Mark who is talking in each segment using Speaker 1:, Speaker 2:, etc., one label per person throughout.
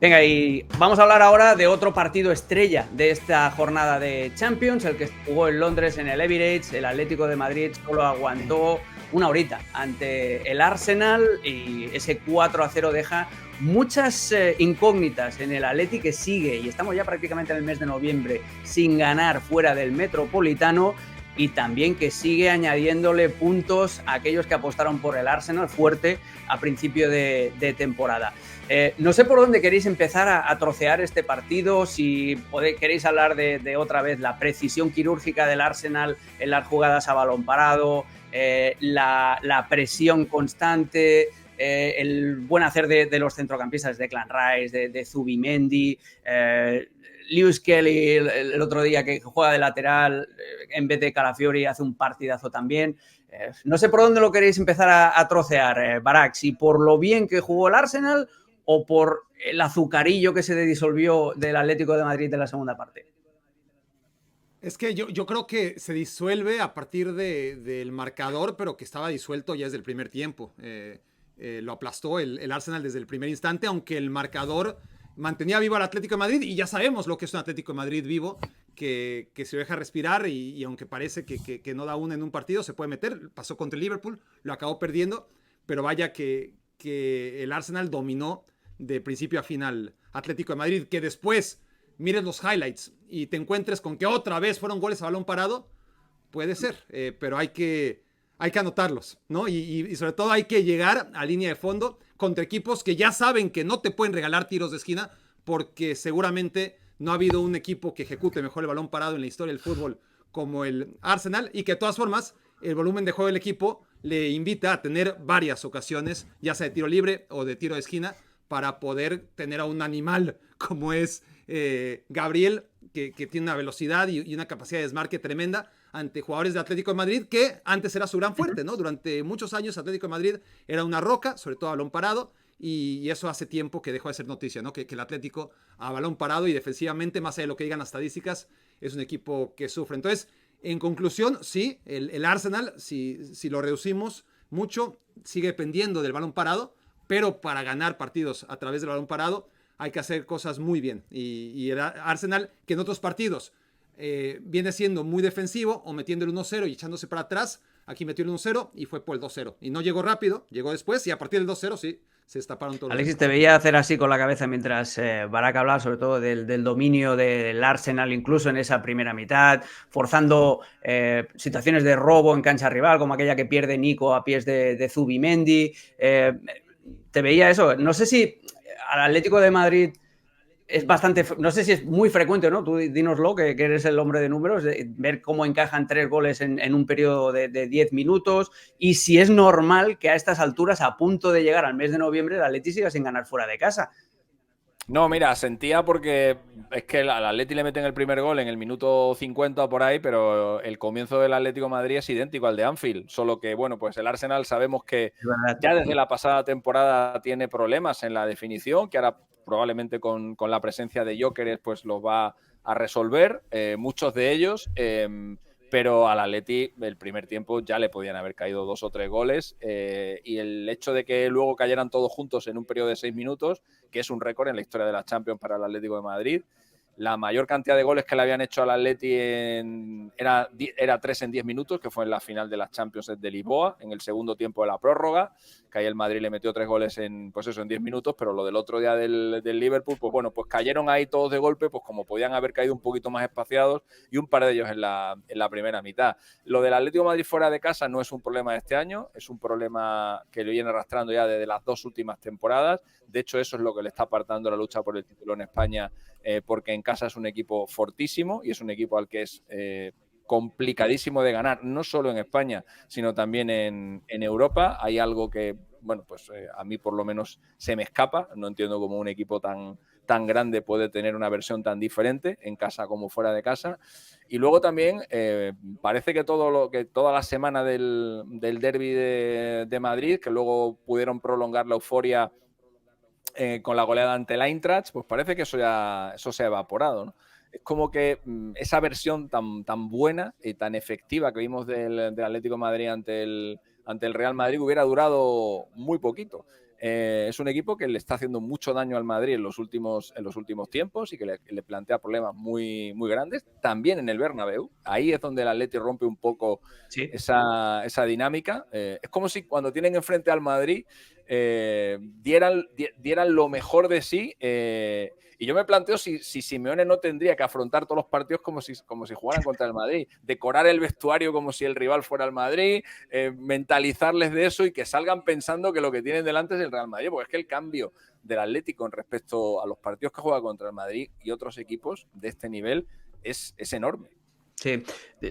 Speaker 1: Venga, y vamos a hablar ahora de otro partido estrella de esta jornada de Champions, el que se jugó en Londres en el Emirates. El Atlético de Madrid solo aguantó una horita ante el Arsenal y ese 4-0 deja muchas incógnitas en el Atleti, que sigue, y estamos ya prácticamente en el mes de noviembre, sin ganar fuera del Metropolitano, y también que sigue añadiéndole puntos a aquellos que apostaron por el Arsenal fuerte a principio de temporada. No sé por dónde queréis empezar a trocear este partido, si queréis hablar de otra vez la precisión quirúrgica del Arsenal en las jugadas a balón parado, la presión constante, el buen hacer de los centrocampistas, de Declan Rice, de Zubimendi, Lewis Kelly el otro día que juega de lateral en vez de Calafiori, hace un partidazo también. No sé por dónde lo queréis empezar a trocear, Barak, si por lo bien que jugó el Arsenal o por el azucarillo que se disolvió del Atlético de Madrid en la segunda parte.
Speaker 2: Es que yo creo que se disuelve a partir del marcador, pero que estaba disuelto ya desde el primer tiempo. Lo aplastó el Arsenal desde el primer instante, aunque el marcador mantenía vivo al Atlético de Madrid, y ya sabemos lo que es un Atlético de Madrid vivo, que se deja respirar y aunque parece que no da una en un partido, se puede meter. Pasó contra el Liverpool, lo acabó perdiendo, pero vaya que el Arsenal dominó de principio a final Atlético de Madrid, que después mires los highlights y te encuentres con que otra vez fueron goles a balón parado, puede ser, pero hay que anotarlos, ¿no? Y sobre todo hay que llegar a línea de fondo contra equipos que ya saben que no te pueden regalar tiros de esquina, porque seguramente no ha habido un equipo que ejecute mejor el balón parado en la historia del fútbol como el Arsenal, y que de todas formas el volumen de juego del equipo le invita a tener varias ocasiones, ya sea de tiro libre o de tiro de esquina, para poder tener a un animal como es Gabriel, que tiene una velocidad y una capacidad de desmarque tremenda ante jugadores de Atlético de Madrid, que antes era su gran fuerte, ¿no? Durante muchos años Atlético de Madrid era una roca, sobre todo a balón parado, y eso hace tiempo que dejó de ser noticia, ¿no? Que el Atlético a balón parado y defensivamente, más allá de lo que digan las estadísticas, es un equipo que sufre. Entonces, en conclusión, sí, el Arsenal, si lo reducimos mucho, sigue dependiendo del balón parado, pero para ganar partidos a través del balón parado hay que hacer cosas muy bien. Y el Arsenal, que en otros partidos viene siendo muy defensivo o metiendo el 1-0 y echándose para atrás, aquí metió el 1-0 y fue por el 2-0. Y no llegó rápido, llegó después, y a partir del 2-0 sí, se destaparon todos los
Speaker 1: Alexis,
Speaker 2: demás.
Speaker 1: te veía hacer así con la cabeza mientras Barak hablaba, sobre todo del dominio del Arsenal, incluso en esa primera mitad, forzando situaciones de robo en cancha rival, como aquella que pierde Nico a pies de Zubimendi. Te veía eso. No sé si al Atlético de Madrid es bastante, no sé si es muy frecuente, ¿no? Tú dínoslo, que eres el hombre de números, de ver cómo encajan 3 goles en un periodo de 10 minutos, y si es normal que a estas alturas, a punto de llegar al mes de noviembre, el Atleti siga sin ganar fuera de casa.
Speaker 3: No, mira, sentía porque es que al Atleti le meten el primer gol en el minuto 50 o por ahí, pero el comienzo del Atlético de Madrid es idéntico al de Anfield, solo que, bueno, pues el Arsenal sabemos que ya desde la pasada temporada tiene problemas en la definición, que ahora probablemente con la presencia de Gyökeres pues los va a resolver, muchos de ellos, pero al Atleti el primer tiempo ya le podían haber caído 2 o 3 goles, y el hecho de que luego cayeran todos juntos en un periodo de 6 minutos, que es un récord en la historia de la Champions para el Atlético de Madrid. La mayor cantidad de goles que le habían hecho al Atleti era 3 en 10 minutos, que fue en la final de las Champions de Lisboa, en el segundo tiempo de la prórroga, que ahí el Madrid le metió 3 goles en 10 minutos, pero lo del otro día del Liverpool, pues bueno, pues cayeron ahí todos de golpe, pues como podían haber caído un poquito más espaciados, y un par de ellos en la primera mitad. Lo del Atlético de Madrid fuera de casa no es un problema de este año, es un problema que lo viene arrastrando ya desde las 2 últimas temporadas. De hecho, eso es lo que le está apartando la lucha por el título en España, porque en casa es un equipo fortísimo y es un equipo al que es complicadísimo de ganar, no solo en España, sino también en Europa. Hay algo que, bueno, pues a mí por lo menos se me escapa. No entiendo cómo un equipo tan grande puede tener una versión tan diferente en casa como fuera de casa. Y luego también parece que toda la semana del derbi de Madrid, que luego pudieron prolongar la euforia con la goleada ante el Eintracht, pues parece que eso se ha evaporado, ¿no? Es como que esa versión tan buena y tan efectiva que vimos del Atlético de Madrid ante el Real Madrid hubiera durado muy poquito. es un equipo que le está haciendo mucho daño al Madrid en los últimos tiempos y que le plantea problemas muy, muy grandes. También en el Bernabéu, ahí es donde el Atleti rompe un poco esa dinámica. Es como si cuando tienen enfrente al Madrid dieran lo mejor de sí. Y yo me planteo si Simeone no tendría que afrontar todos los partidos como si jugaran contra el Madrid, decorar el vestuario como si el rival fuera el Madrid, mentalizarles de eso y que salgan pensando que lo que tienen delante es el Real Madrid, porque es que el cambio del Atlético con respecto a los partidos que juega contra el Madrid y otros equipos de este nivel es enorme.
Speaker 1: Sí,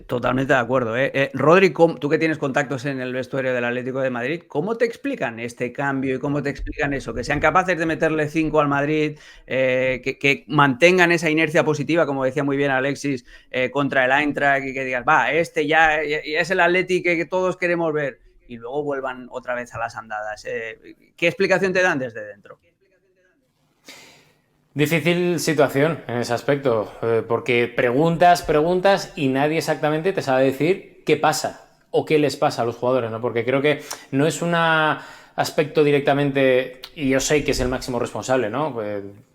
Speaker 1: totalmente de acuerdo. Rodri, tú que tienes contactos en el vestuario del Atlético de Madrid, ¿cómo te explican este cambio y cómo te explican eso? Que sean capaces de meterle 5 al Madrid, que mantengan esa inercia positiva, como decía muy bien Alexis, contra el Eintracht, y que digas, este ya es el Atleti que todos queremos ver, y luego vuelvan otra vez a las andadas. ¿Qué explicación te dan desde dentro?
Speaker 4: Difícil situación en ese aspecto, porque preguntas y nadie exactamente te sabe decir qué pasa o qué les pasa a los jugadores, ¿no? Porque creo que no es un aspecto directamente, y yo sé que es el máximo responsable, ¿no?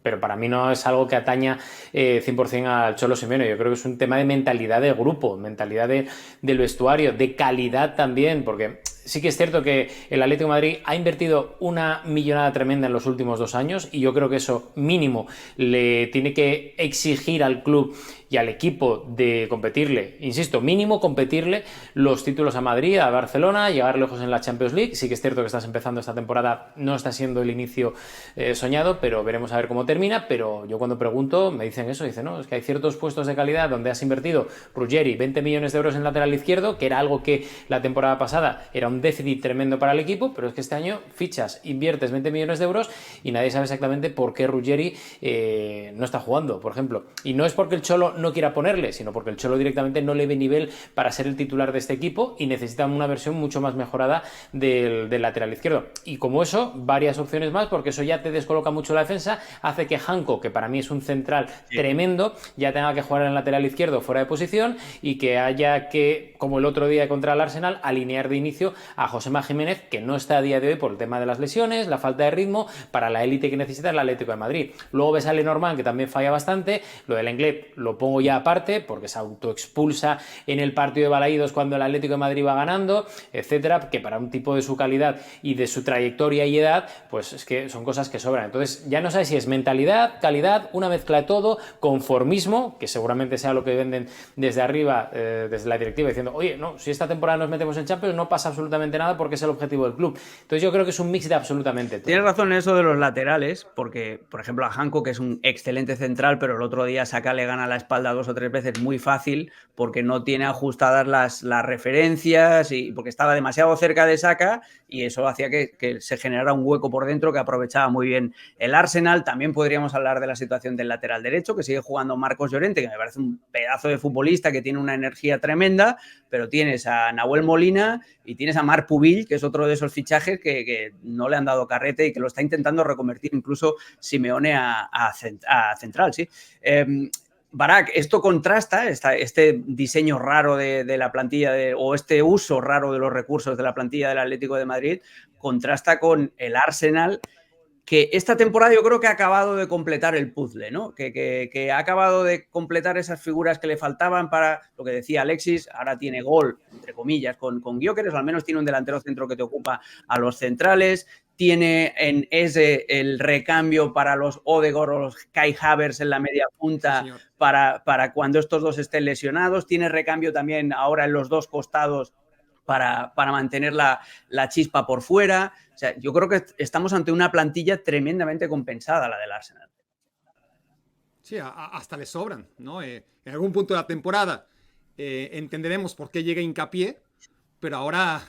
Speaker 4: Pero para mí no es algo que ataña 100% al Cholo Simeone. Yo creo que es un tema de mentalidad de grupo, mentalidad del vestuario, de calidad también, porque sí que es cierto que el Atlético de Madrid ha invertido una millonada tremenda en los últimos 2 años y yo creo que eso mínimo le tiene que exigir al club y al equipo de competirle, insisto, mínimo competirle los títulos a Madrid, a Barcelona, llegar lejos en la Champions League. Sí que es cierto que estás empezando esta temporada, no está siendo el inicio soñado, pero veremos a ver cómo termina. Pero yo cuando pregunto me dicen eso, dicen, no, es que hay ciertos puestos de calidad donde has invertido, Ruggeri, 20 millones de euros en lateral izquierdo, que era algo que la temporada pasada era un déficit tremendo para el equipo, pero es que este año fichas, inviertes 20 millones de euros y nadie sabe exactamente por qué Ruggeri no está jugando, por ejemplo. Y no es porque el Cholo no quiera ponerle, sino porque el Cholo directamente no le ve nivel para ser el titular de este equipo y necesita una versión mucho más mejorada del lateral izquierdo. Y como eso, varias opciones más, porque eso ya te descoloca mucho la defensa, hace que Janko, que para mí es un central tremendo, ya tenga que jugar en el lateral izquierdo fuera de posición y que haya que, como el otro día contra el Arsenal, alinear de inicio a Josema Jiménez, que no está a día de hoy por el tema de las lesiones, la falta de ritmo, para la élite que necesita el Atlético de Madrid. Luego ves a Lenormand, que también falla bastante. Lo del Lenglet lo pongo ya aparte, porque se autoexpulsa en el partido de Balaídos cuando el Atlético de Madrid va ganando, etcétera, que para un tipo de su calidad y de su trayectoria y edad, pues es que son cosas que sobran. Entonces ya no sabes si es mentalidad, calidad, una mezcla de todo, conformismo, que seguramente sea lo que venden desde arriba, desde la directiva, diciendo, oye, no, si esta temporada nos metemos en Champions no pasa absolutamente nada porque es el objetivo del club. Entonces yo creo que es un mix de absolutamente todo.
Speaker 1: Tienes razón en eso de los laterales, porque, por ejemplo, a Janko, que es un excelente central, pero el otro día Saka le gana la espalda 2 o 3 veces muy fácil porque no tiene ajustadas las referencias y porque estaba demasiado cerca de Saka y eso hacía que se generara un hueco por dentro que aprovechaba muy bien el Arsenal. También podríamos hablar de la situación del lateral derecho, que sigue jugando Marcos Llorente, que me parece un pedazo de futbolista que tiene una energía tremenda, pero tienes a Nahuel Molina y tienes a Marc Pubil, que es otro de esos fichajes que no le han dado carrete y que lo está intentando reconvertir incluso Simeone a central, sí. Barak, esto contrasta, este diseño raro de la plantilla o este uso raro de los recursos de la plantilla del Atlético de Madrid, contrasta con el Arsenal, que esta temporada yo creo que ha acabado de completar el puzzle, ¿no? Que ha acabado de completar esas figuras que le faltaban para lo que decía Alexis. Ahora tiene gol, entre comillas, con Gyökeres, o al menos tiene un delantero centro que te ocupa a los centrales. Tiene en ese el recambio para los Odegaard o los Kai Havertz en la media punta, sí, para cuando estos dos estén lesionados. Tiene recambio también ahora en los dos costados para mantener la chispa por fuera. O sea, yo creo que estamos ante una plantilla tremendamente compensada, la del Arsenal.
Speaker 2: Sí, hasta le sobran, ¿no? En algún punto de la temporada entenderemos por qué llega Hincapié, pero ahora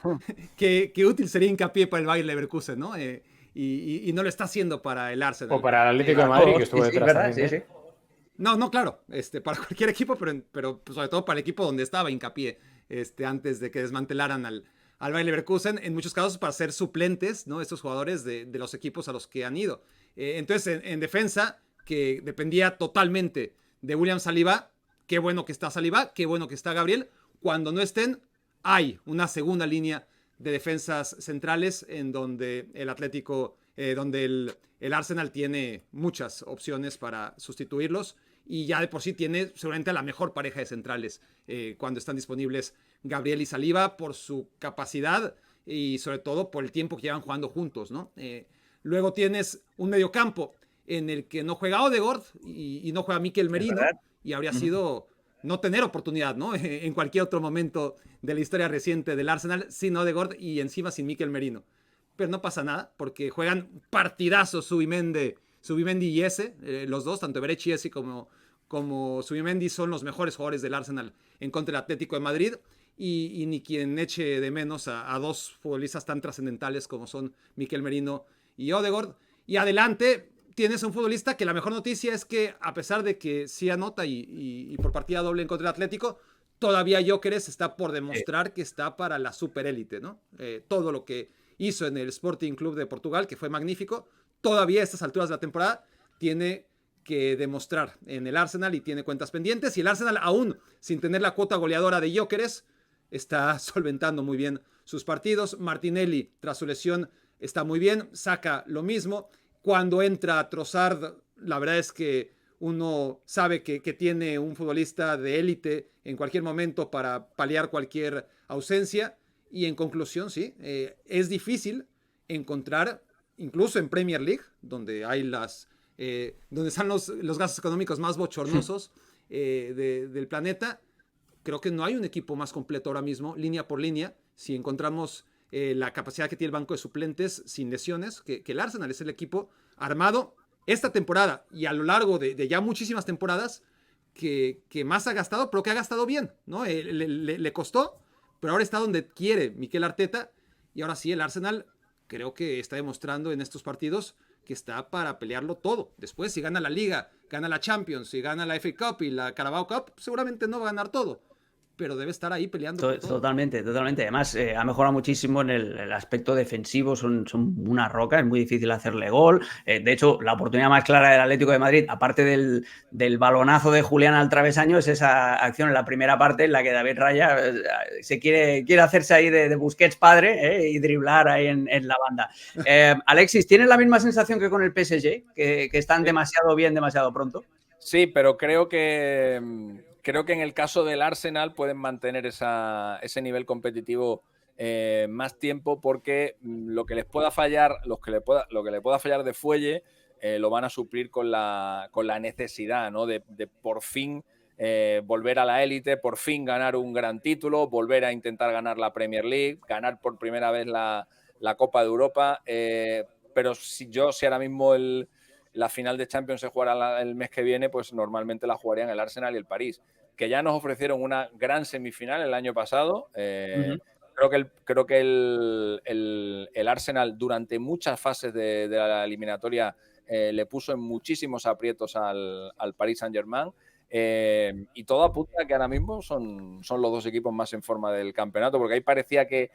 Speaker 2: qué útil sería Hincapié para el Bayer Leverkusen, ¿no? Y no lo está haciendo para el Arsenal.
Speaker 4: O para el Atlético de Madrid, que estuvo detrás también.
Speaker 2: Sí. No, claro, para cualquier equipo, pero sobre todo para el equipo donde estaba Hincapié, antes de que desmantelaran al Bayer Leverkusen, en muchos casos para ser suplentes, ¿no? Estos jugadores de los equipos a los que han ido. Entonces, en defensa, que dependía totalmente de William Saliba, qué bueno que está Saliba, qué bueno que está Gabriel. Cuando no estén, hay una segunda línea de defensas centrales en donde el Atlético donde el Arsenal tiene muchas opciones para sustituirlos y ya de por sí tiene seguramente la mejor pareja de centrales cuando están disponibles Gabriel y Saliba por su capacidad y sobre todo por el tiempo que llevan jugando juntos, ¿no? Luego tienes un mediocampo en el que no juega Odegaard y no juega Mikel Merino y habría sido no tener oportunidad, ¿no? En cualquier otro momento de la historia reciente del Arsenal sin Odegaard y encima sin Mikel Merino. Pero no pasa nada porque juegan partidazos Zubimendi y Eze, los dos, tanto Eberechi y Eze como Zubimendi son los mejores jugadores del Arsenal en contra del Atlético de Madrid y ni quien eche de menos a dos futbolistas tan trascendentales como son Mikel Merino y Odegaard. Y adelante tienes un futbolista que la mejor noticia es que a pesar de que sí anota y por partida doble en contra del Atlético, todavía Gyökeres está por demostrar que está para la superélite, ¿no? Todo lo que hizo en el Sporting Club de Portugal, que fue magnífico, todavía a estas alturas de la temporada tiene que demostrar en el Arsenal y tiene cuentas pendientes. Y el Arsenal, aún sin tener la cuota goleadora de Gyökeres, está solventando muy bien sus partidos. Martinelli, tras su lesión, está muy bien. Saka lo mismo. Cuando entra Trossard, la verdad es que uno sabe que tiene un futbolista de élite en cualquier momento para paliar cualquier ausencia. Y en conclusión, sí, es difícil encontrar, incluso en Premier League, donde hay donde están los gastos económicos más bochornosos del planeta, creo que no hay un equipo más completo ahora mismo, línea por línea, si encontramos la capacidad que tiene el banco de suplentes sin lesiones, que el Arsenal es el equipo armado esta temporada y a lo largo de ya muchísimas temporadas que más ha gastado, pero que ha gastado bien, ¿no? Le costó, pero ahora está donde quiere Mikel Arteta y ahora sí el Arsenal creo que está demostrando en estos partidos que está para pelearlo todo. Después, si gana la Liga, gana la Champions, si gana la FA Cup y la Carabao Cup, seguramente no va a ganar todo, pero debe estar ahí peleando por todo.
Speaker 1: Totalmente. Además, ha mejorado muchísimo en el aspecto defensivo, son una roca, es muy difícil hacerle gol. De hecho, la oportunidad más clara del Atlético de Madrid, aparte del balonazo de Julián al travesaño, es esa acción en la primera parte en la que David Raya se quiere hacerse ahí de Busquets padre y driblar ahí en la banda. Alexis, ¿tienes la misma sensación que con el PSG? Que están demasiado bien, demasiado pronto.
Speaker 3: Sí, pero creo que en el caso del Arsenal pueden mantener ese nivel competitivo más tiempo porque lo que les pueda fallar, lo que le pueda fallar de fuelle, lo van a suplir con la necesidad, ¿no? de por fin volver a la élite, por fin ganar un gran título, volver a intentar ganar la Premier League, ganar por primera vez la Copa de Europa. Pero si ahora mismo la final de Champions se jugará el mes que viene, pues normalmente la jugarían el Arsenal y el París, que ya nos ofrecieron una gran semifinal el año pasado. Creo que el Arsenal durante muchas fases de la eliminatoria le puso en muchísimos aprietos al Paris Saint-Germain. Y todo apunta a que ahora mismo son los dos equipos más en forma del campeonato, porque ahí parecía que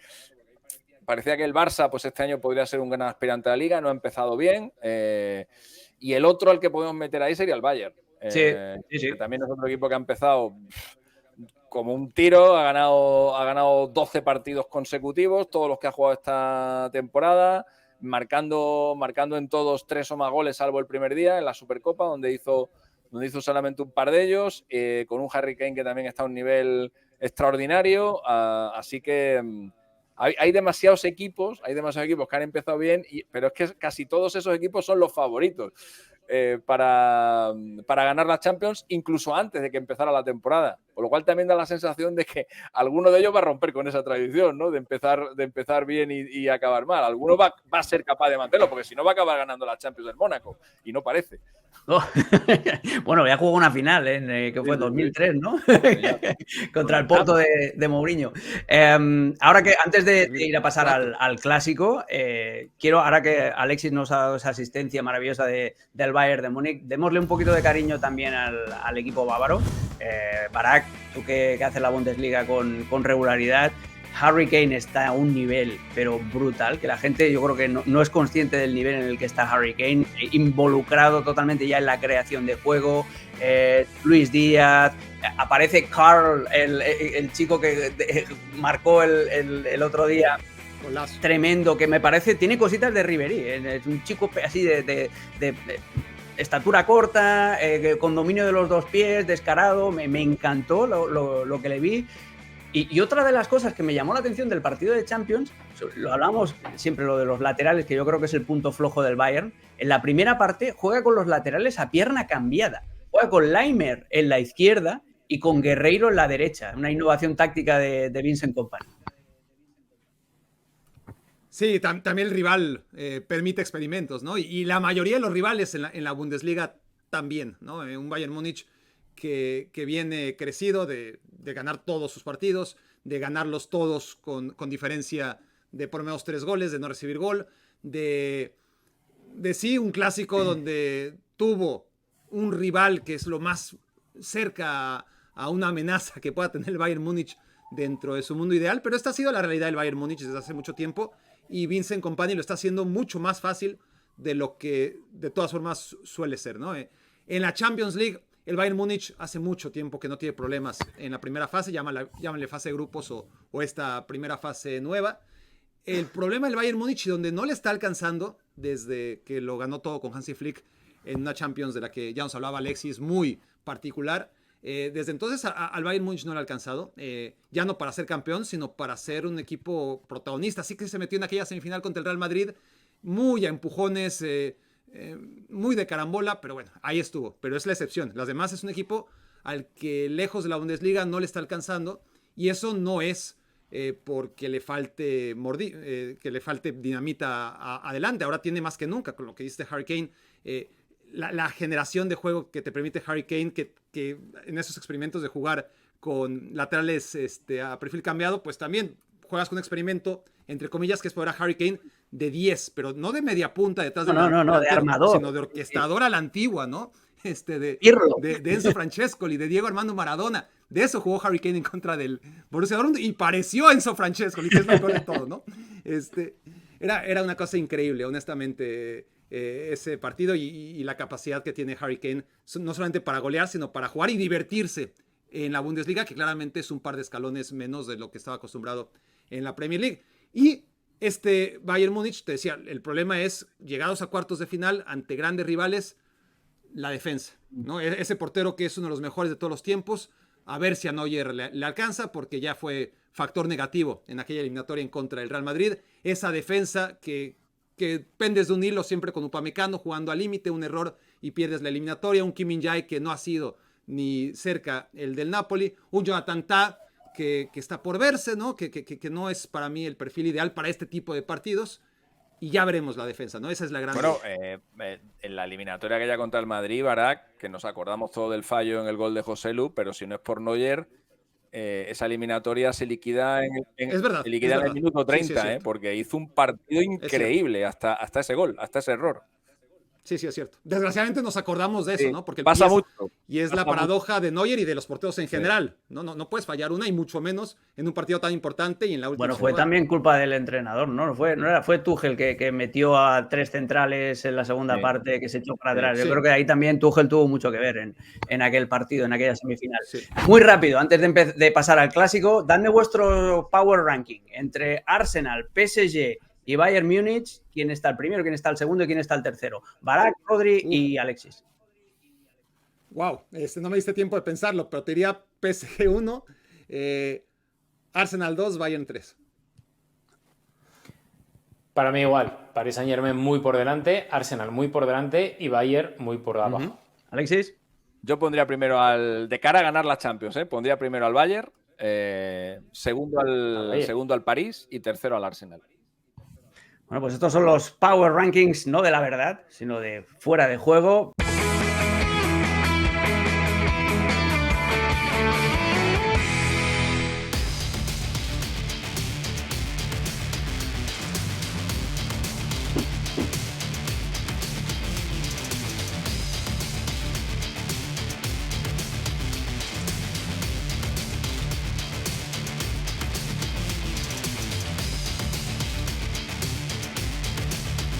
Speaker 3: el Barça pues este año podría ser un gran aspirante a la Liga, no ha empezado bien, y el otro al que podemos meter ahí sería el Bayern.
Speaker 1: Sí.
Speaker 3: Que también es otro equipo que ha empezado como un tiro, ha ganado 12 partidos consecutivos, todos los que ha jugado esta temporada, marcando en todos 3 o más goles, salvo el primer día en la Supercopa, donde hizo solamente un par de ellos, con un Harry Kane que también está a un nivel extraordinario, así que hay demasiados equipos que han empezado bien, pero es que casi todos esos equipos son los favoritos para ganar la Champions, incluso antes de que empezara la temporada. Por lo cual también da la sensación de que alguno de ellos va a romper con esa tradición, ¿no? De empezar bien y acabar mal. Alguno va a ser capaz de mantenerlo, porque si no va a acabar ganando la Champions del Mónaco, y no parece.
Speaker 1: Oh. Bueno, ya jugó una final, que fue en 2003, ¿no? Contra el Porto de Mourinho. Ahora que antes de ir a pasar al clásico, quiero, ahora que Alexis nos ha dado esa asistencia maravillosa del Bayern de Múnich, démosle un poquito de cariño también al equipo bávaro. Barak, tú que haces la Bundesliga con regularidad, Harry Kane está a un nivel pero brutal, que la gente yo creo que no es consciente del nivel en el que está Harry Kane, involucrado totalmente ya en la creación de juego. Luis Díaz, aparece Carl, el chico que marcó el otro día
Speaker 2: Golazo.
Speaker 1: tremendo, que me parece, tiene cositas de Ribéry, es un chico así de estatura corta, con dominio de los dos pies, descarado, me encantó lo que le vi. Y otra de las cosas que me llamó la atención del partido de Champions, lo hablamos siempre, lo de los laterales, que yo creo que es el punto flojo del Bayern. En la primera parte juega con los laterales a pierna cambiada, juega con Laimer en la izquierda y con Guerreiro en la derecha, una innovación táctica de Vincent Kompany.
Speaker 2: Sí, también el rival permite experimentos, ¿no? Y la mayoría de los rivales en la Bundesliga también, ¿no? Un Bayern Múnich que viene crecido de ganar todos sus partidos, de ganarlos todos con diferencia de por lo menos 3 goles, de no recibir gol, de sí, un clásico donde tuvo un rival que es lo más cerca a una amenaza que pueda tener el Bayern Múnich dentro de su mundo ideal, pero esta ha sido la realidad del Bayern Múnich desde hace mucho tiempo y Vincent Kompany lo está haciendo mucho más fácil de lo que de todas formas suele ser, ¿no? En la Champions League, el Bayern Múnich hace mucho tiempo que no tiene problemas en la primera fase, llámale fase de grupos o esta primera fase nueva. El problema del Bayern Múnich, donde no le está alcanzando desde que lo ganó todo con Hansi Flick en una Champions de la que ya nos hablaba Alexis, muy particular. Desde entonces al Bayern Múnich no le ha alcanzado, ya no para ser campeón, sino para ser un equipo protagonista. Así que se metió en aquella semifinal contra el Real Madrid, muy a empujones, muy de carambola, pero bueno, ahí estuvo. Pero es la excepción. Las demás es un equipo al que lejos de la Bundesliga no le está alcanzando, y eso no es porque le falte que le falte dinamita adelante. Ahora tiene más que nunca, con lo que dice Harry Kane. La generación de juego que te permite Harry Kane, que en esos experimentos de jugar con laterales a perfil cambiado, pues también juegas con un experimento, entre comillas, que es para Harry Kane de 10, pero no de media punta detrás de
Speaker 1: de armador,
Speaker 2: sino de orquestador a la antigua, ¿no? De Enzo Francescoli, de Diego Armando Maradona. De eso jugó Harry Kane en contra del Borussia Dortmund y pareció Enzo Francescoli, que es lo mejor de todo, ¿no? Era una cosa increíble, honestamente, ese partido y la capacidad que tiene Harry Kane, no solamente para golear, sino para jugar y divertirse en la Bundesliga, que claramente es un par de escalones menos de lo que estaba acostumbrado en la Premier League. Y Bayern Múnich, te decía, el problema es, llegados a cuartos de final ante grandes rivales, la defensa, ¿no? Ese portero que es uno de los mejores de todos los tiempos, a ver si a Neuer le alcanza, porque ya fue factor negativo en aquella eliminatoria en contra del Real Madrid. Esa defensa que pendes de un hilo siempre con Upamecano jugando al límite, un error y pierdes la eliminatoria. Un Kim Min-jae que no ha sido ni cerca el del Napoli. Un Jonathan Tah que está por verse, ¿no? Que no es para mí el perfil ideal para este tipo de partidos. Y ya veremos la defensa, ¿no? Esa es la gran...
Speaker 3: Bueno, en la eliminatoria aquella contra el Madrid, Barak, que nos acordamos todo del fallo en el gol de José Lu, pero si no es por Neuer, esa eliminatoria se liquida en el minuto 30, sí, porque hizo un partido increíble hasta ese gol, hasta ese error.
Speaker 2: Sí, es cierto. Desgraciadamente nos acordamos de eso, ¿no? Porque
Speaker 3: pasa mucho.
Speaker 2: Y es la paradoja de Neuer y de los porteros en general. No puedes fallar una, y mucho menos en un partido tan importante y en la última.
Speaker 1: Bueno, fue también culpa del entrenador, ¿no? Fue Tuchel que metió a 3 centrales en la segunda parte, que se echó para atrás. Yo creo que ahí también Tuchel tuvo mucho que ver en aquel partido, en aquella semifinal. Sí. Muy rápido, antes de pasar al clásico, dadme vuestro power ranking entre Arsenal, PSG y Bayern Múnich. ¿Quién está el primero, quién está el segundo y quién está el tercero? Barak, Rodri y Alexis.
Speaker 2: Wow, no me diste tiempo de pensarlo, pero te diría PSG 1, Arsenal 2, Bayern 3.
Speaker 4: Para mí igual, Paris Saint-Germain muy por delante, Arsenal muy por delante y Bayern muy por abajo.
Speaker 1: Alexis.
Speaker 3: Yo pondría primero de cara a ganar la Champions, pondría primero al Bayern, segundo al París y tercero al Arsenal.
Speaker 1: Bueno, pues estos son los Power Rankings, no de la verdad, sino de fuera de juego.